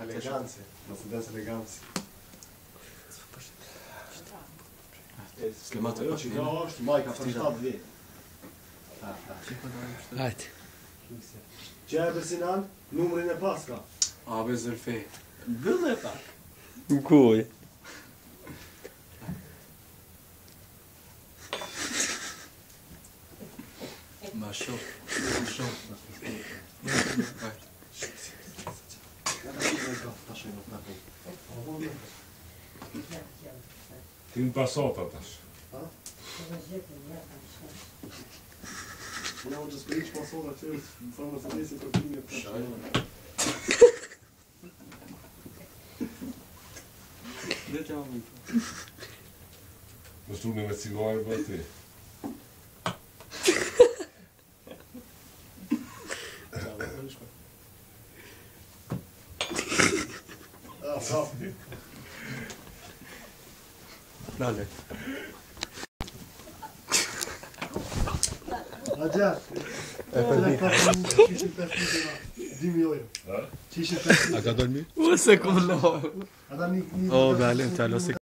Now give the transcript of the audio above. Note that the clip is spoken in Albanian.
Elegancy, Mercedes elegancy. Slemat e Që kjo është majka për 7 vjet. Hajde. Që e Sinan, numrin e paska. Abi Zülfi. Bëllë e pak. Kuj. Ma shumë. Ma shumë. Ti në pasota tash. Ja unë që s'përiq pasota që në formë të desi për timi e përshajnë. Në shtunë me cigare për ti. Lale. Agja, e ishin 2.000 euro. Që ishin 5.000. A ka dormi? Use kumlo. Ata një... O, be alem, të alo se